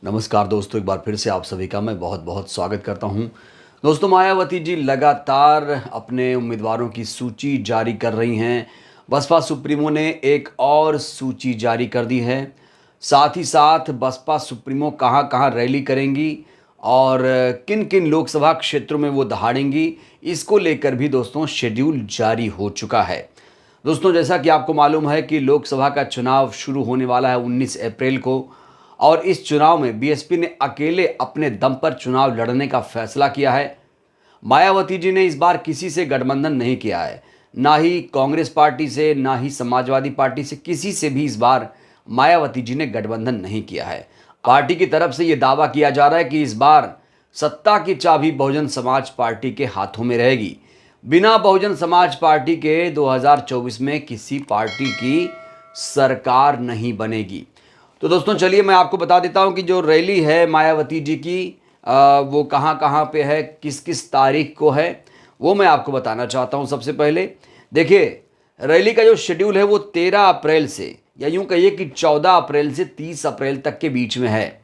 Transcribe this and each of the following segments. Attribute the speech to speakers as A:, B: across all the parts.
A: नमस्कार दोस्तों, एक बार फिर से आप सभी का मैं बहुत बहुत स्वागत करता हूं। दोस्तों, मायावती जी लगातार अपने उम्मीदवारों की सूची जारी कर रही हैं। बसपा सुप्रीमो ने एक और सूची जारी कर दी है। साथ ही साथ बसपा सुप्रीमो कहां कहां रैली करेंगी और किन किन लोकसभा क्षेत्रों में वो दहाड़ेंगी, इसको लेकर भी दोस्तों शेड्यूल जारी हो चुका है। दोस्तों, जैसा कि आपको मालूम है कि लोकसभा का चुनाव शुरू होने वाला है 19 अप्रैल को, और इस चुनाव में बीएसपी ने अकेले अपने दम पर चुनाव लड़ने का फैसला किया है। मायावती जी ने इस बार किसी से गठबंधन नहीं किया है, ना ही कांग्रेस पार्टी से, ना ही समाजवादी पार्टी से, किसी से भी इस बार मायावती जी ने गठबंधन नहीं किया है। पार्टी की तरफ से यह दावा किया जा रहा है कि इस बार सत्ता की चाबी बहुजन समाज पार्टी के हाथों में रहेगी। बिना बहुजन समाज पार्टी के 2024 में किसी पार्टी की सरकार नहीं बनेगी। तो दोस्तों, चलिए मैं आपको बता देता हूं कि जो रैली है मायावती जी की वो कहां कहां पे है, किस किस तारीख को है, वो मैं आपको बताना चाहता हूं। सबसे पहले देखिए, रैली का जो शेड्यूल है वो 13 अप्रैल से, या यूं कहिए कि 14 अप्रैल से 30 अप्रैल तक के बीच में है।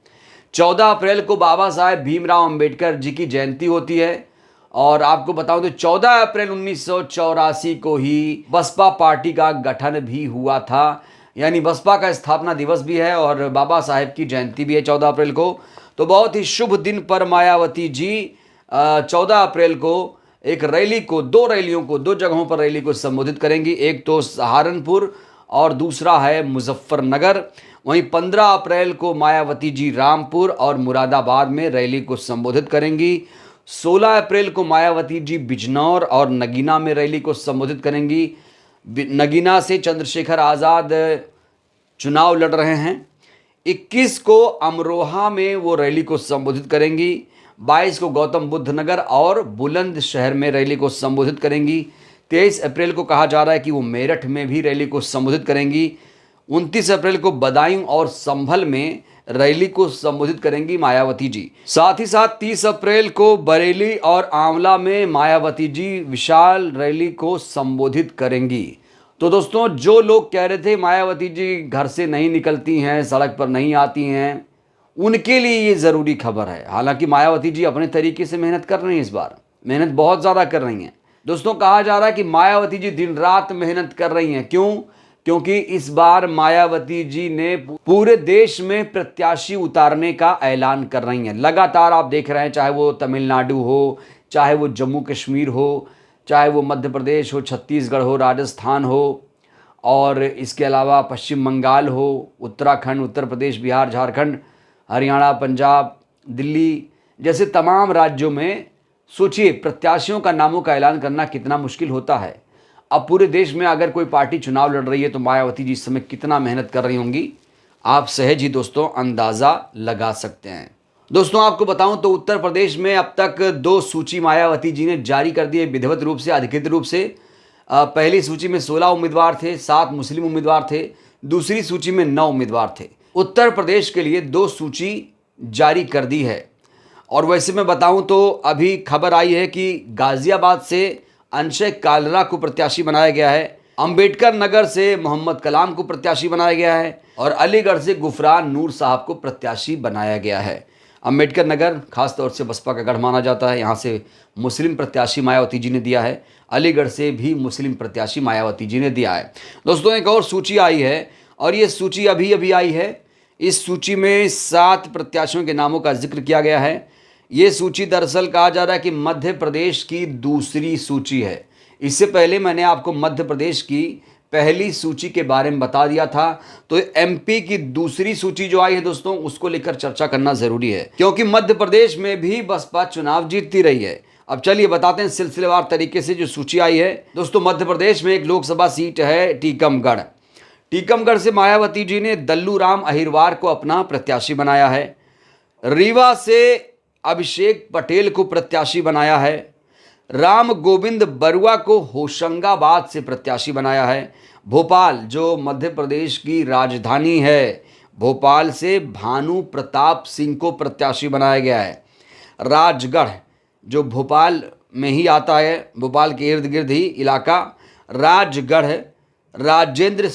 A: 14 अप्रैल को बाबा साहेब भीमराव अंबेडकर जी की जयंती होती है, और आपको बताऊं तो 14 अप्रैल 1984 को ही बसपा पार्टी का गठन भी हुआ था, यानी बसपा का स्थापना दिवस भी है और बाबा साहेब की जयंती भी है 14 अप्रैल को। तो बहुत ही शुभ दिन पर मायावती जी 14 अप्रैल को एक रैली को, दो रैलियों को, दो जगहों पर रैली को संबोधित करेंगी। एक तो सहारनपुर और दूसरा है मुजफ्फरनगर। वहीं 15 अप्रैल को मायावती जी रामपुर और मुरादाबाद में रैली को संबोधित करेंगी। 16 अप्रैल को मायावती जी बिजनौर और नगीना में रैली को संबोधित करेंगी। नगीना से चंद्रशेखर आज़ाद चुनाव लड़ रहे हैं। 21 को अमरोहा में वो रैली को संबोधित करेंगी। 22 को गौतम बुद्ध नगर और बुलंदशहर में रैली को संबोधित करेंगी। 23 अप्रैल को कहा जा रहा है कि वो मेरठ में भी रैली को संबोधित करेंगी। 29 अप्रैल को बदायूं और संभल में रैली को संबोधित करेंगी मायावती जी। साथ ही साथ 30 अप्रैल को बरेली और आंवला में मायावती जी विशाल रैली को संबोधित करेंगी। तो दोस्तों, जो लोग कह रहे थे मायावती जी घर से नहीं निकलती हैं, सड़क पर नहीं आती हैं, उनके लिए ये ज़रूरी खबर है। हालांकि मायावती जी अपने तरीके से मेहनत कर रही हैं, इस बार मेहनत बहुत ज़्यादा कर रही हैं। दोस्तों, कहा जा रहा है कि मायावती जी दिन रात मेहनत कर रही हैं। क्यों? क्योंकि इस बार मायावती जी ने पूरे देश में प्रत्याशी उतारने का ऐलान कर रही हैं। लगातार आप देख रहे हैं, चाहे वो तमिलनाडु हो, चाहे वो जम्मू कश्मीर हो, चाहे वो मध्य प्रदेश हो, छत्तीसगढ़ हो, राजस्थान हो, और इसके अलावा पश्चिम बंगाल हो, उत्तराखंड, उत्तर प्रदेश, बिहार, झारखंड, हरियाणा, पंजाब, दिल्ली जैसे तमाम राज्यों में सोचिए प्रत्याशियों का नामों का ऐलान करना कितना मुश्किल होता है। अब पूरे देश में अगर कोई पार्टी चुनाव लड़ रही है तो मायावती जी इस समय कितना मेहनत कर रही होंगी, आप सहज ही दोस्तों अंदाज़ा लगा सकते हैं। दोस्तों, आपको बताऊं तो उत्तर प्रदेश में अब तक 2 सूची मायावती जी ने जारी कर दी है विधिवत रूप से, अधिकृत रूप से। पहली सूची में 16 उम्मीदवार थे, 7 मुस्लिम उम्मीदवार थे। दूसरी सूची में 9 उम्मीदवार थे। उत्तर प्रदेश के लिए 2 सूची जारी कर दी है। और वैसे मैं बताऊं तो अभी खबर आई है कि गाजियाबाद से अंशय कालरा को प्रत्याशी बनाया गया है, अंबेडकर नगर से मोहम्मद कलाम को प्रत्याशी बनाया गया है, और अलीगढ़ से गुफरान नूर साहब को प्रत्याशी बनाया गया है। अंबेडकर नगर खासतौर से बसपा का गढ़ माना जाता है, यहाँ से मुस्लिम प्रत्याशी मायावती जी ने दिया है। अलीगढ़ से भी मुस्लिम प्रत्याशी मायावती जी ने दिया है। दोस्तों, एक और सूची आई है, और ये सूची अभी अभी आई है। इस सूची में 7 प्रत्याशियों के नामों का जिक्र किया गया है। ये सूची दरअसल कहा जा रहा है कि मध्य प्रदेश की दूसरी सूची है। इससे पहले मैंने आपको मध्य प्रदेश की पहली सूची के बारे में बता दिया था। तो एमपी की दूसरी सूची जो आई है दोस्तों, उसको लेकर चर्चा करना जरूरी है, क्योंकि मध्य प्रदेश में भी बसपा चुनाव जीतती रही है। अब चलिए बताते हैं सिलसिलेवार तरीके से जो सूची आई है। दोस्तों, मध्य प्रदेश में एक लोकसभा सीट है टीकमगढ़। टीकमगढ़ से मायावती जी ने दल्लू राम अहिरवार को अपना प्रत्याशी बनाया है। रीवा से अभिषेक पटेल को प्रत्याशी बनाया है। राम गोविंद बरुआ को होशंगाबाद से प्रत्याशी बनाया है। भोपाल, जो मध्य प्रदेश की राजधानी है, भोपाल से भानु प्रताप सिंह को प्रत्याशी बनाया गया है। राजगढ़, जो भोपाल में ही आता है, भोपाल के इर्द गिर्द ही इलाका, राजगढ़ राजेंद्र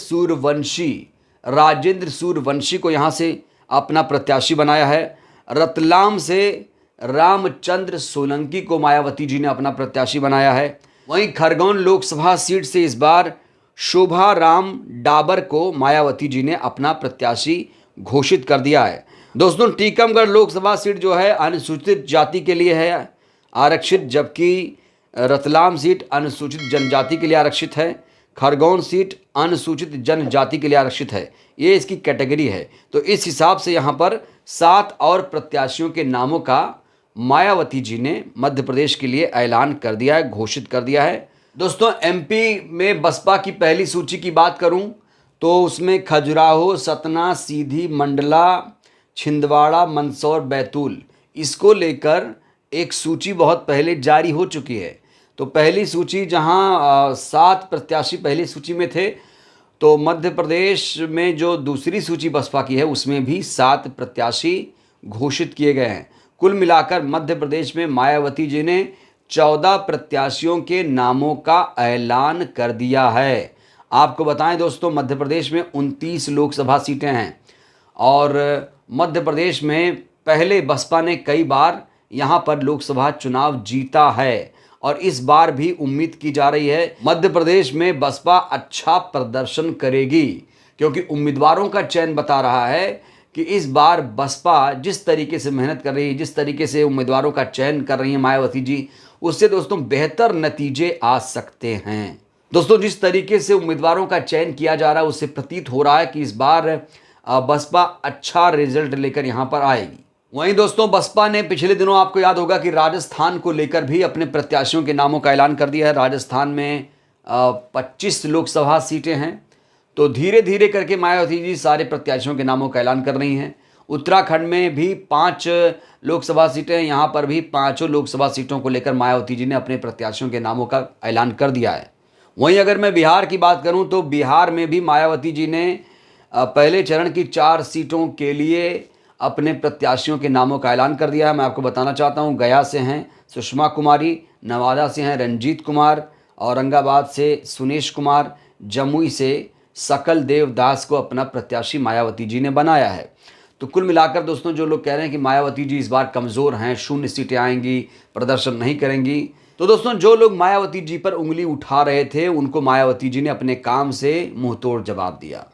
A: सूर्यवंशी को यहाँ से अपना प्रत्याशी बनाया है। रतलाम से रामचंद्र सोलंकी को मायावती जी ने अपना प्रत्याशी बनाया है। वहीं खरगोन लोकसभा सीट से इस बार शोभा राम डाबर को मायावती जी ने अपना प्रत्याशी घोषित कर दिया है। दोस्तों, टीकमगढ़ लोकसभा सीट जो है अनुसूचित जाति के लिए है आरक्षित, जबकि रतलाम सीट अनुसूचित जनजाति के लिए आरक्षित है। खरगोन सीट अनुसूचित जनजाति के लिए आरक्षित है। ये इसकी कैटेगरी है। तो इस हिसाब से यहाँ पर 7 और प्रत्याशियों के नामों का मायावती जी ने मध्य प्रदेश के लिए ऐलान कर दिया है, घोषित कर दिया है। दोस्तों, एमपी में बसपा की पहली सूची की बात करूं तो उसमें खजुराहो, सतना, सीधी, मंडला, छिंदवाड़ा, मंदसौर, बैतूल, इसको लेकर एक सूची बहुत पहले जारी हो चुकी है। तो पहली सूची जहां 7 प्रत्याशी पहली सूची में थे, तो मध्य प्रदेश में जो दूसरी सूची बसपा की है उसमें भी 7 प्रत्याशी घोषित किए गए हैं। कुल मिलाकर मध्य प्रदेश में मायावती जी ने 14 प्रत्याशियों के नामों का ऐलान कर दिया है। आपको बताएं दोस्तों, मध्य प्रदेश में 29 लोकसभा सीटें हैं और मध्य प्रदेश में पहले बसपा ने कई बार यहाँ पर लोकसभा चुनाव जीता है और इस बार भी उम्मीद की जा रही है मध्य प्रदेश में बसपा अच्छा प्रदर्शन करेगी, क्योंकि उम्मीदवारों का चयन बता रहा है कि इस बार बसपा जिस तरीके से मेहनत कर रही है, जिस तरीके से उम्मीदवारों का चयन कर रही है मायावती जी, उससे दोस्तों बेहतर नतीजे आ सकते हैं। दोस्तों, जिस तरीके से उम्मीदवारों का चयन किया जा रहा है उससे प्रतीत हो रहा है कि इस बार बसपा अच्छा रिजल्ट लेकर यहाँ पर आएगी। वहीं दोस्तों, बसपा ने पिछले दिनों आपको याद होगा कि राजस्थान को लेकर भी अपने प्रत्याशियों के नामों का ऐलान कर दिया है। राजस्थान में 25 लोकसभा सीटें हैं। तो धीरे धीरे करके मायावती जी सारे प्रत्याशियों के नामों का ऐलान कर रही हैं। उत्तराखंड में भी 5 लोकसभा सीटें हैं। यहाँ पर भी 5 लोकसभा सीटों को लेकर मायावती जी ने अपने प्रत्याशियों के नामों का ऐलान कर दिया है। वहीं अगर मैं बिहार की बात करूँ तो बिहार में भी मायावती जी ने पहले चरण की 4 सीटों के लिए अपने प्रत्याशियों के नामों का ऐलान कर दिया है। मैं आपको बताना चाहता हूं, गया से हैं सुषमा कुमारी, नवादा से हैं रंजीत कुमार, औरंगाबाद से सुनेश कुमार, जमुई से सकल देवदास को अपना प्रत्याशी मायावती जी ने बनाया है। तो कुल मिलाकर दोस्तों, जो लोग कह रहे हैं कि मायावती जी इस बार कमज़ोर हैं, 0 सीटें आएंगी, प्रदर्शन नहीं करेंगी, तो दोस्तों जो लोग मायावती जी पर उंगली उठा रहे थे उनको मायावती जी ने अपने काम से मुंहतोड़ जवाब दिया।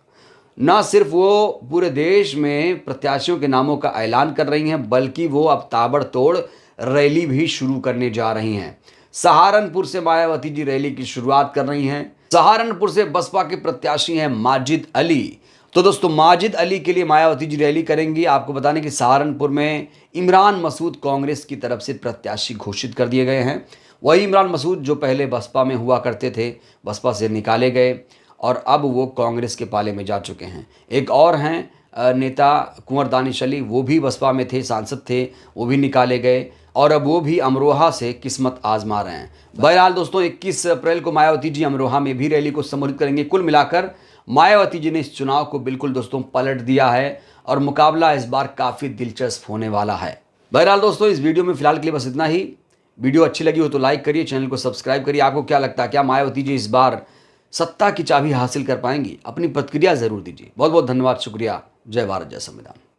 A: ना सिर्फ वो पूरे देश में प्रत्याशियों के नामों का ऐलान कर रही हैं, बल्कि वो अब ताबड़तोड़ रैली भी शुरू करने जा रही हैं। सहारनपुर से मायावती जी रैली की शुरुआत कर रही हैं। सहारनपुर से बसपा के प्रत्याशी हैं माजिद अली। तो दोस्तों, माजिद अली के लिए मायावती जी रैली करेंगी। आपको बताने कि सहारनपुर में इमरान मसूद कांग्रेस की तरफ से प्रत्याशी घोषित कर दिए गए हैं। वही इमरान मसूद जो पहले बसपा में हुआ करते थे, बसपा से निकाले गए और अब वो कांग्रेस के पाले में जा चुके हैं। एक और हैं नेता कुंवर दानिश अली, वो भी बसपा में थे, सांसद थे, वो भी निकाले गए और अब वो भी अमरोहा से किस्मत आजमा रहे हैं। बहरहाल दोस्तों, 21 अप्रैल को मायावती जी अमरोहा में भी रैली को संबोधित करेंगे। कुल मिलाकर मायावती जी ने इस चुनाव को बिल्कुल दोस्तों पलट दिया है और मुकाबला इस बार काफ़ी दिलचस्प होने वाला है। बहरहाल दोस्तों, इस वीडियो में फिलहाल के लिए बस इतना ही। वीडियो अच्छी लगी हो तो लाइक करिए, चैनल को सब्सक्राइब करिए। आपको क्या लगता है, क्या मायावती जी इस बार सत्ता की चाबी हासिल कर पाएंगी? अपनी प्रतिक्रिया जरूर दीजिए। बहुत बहुत धन्यवाद, शुक्रिया। जय भारत, जय संविधान।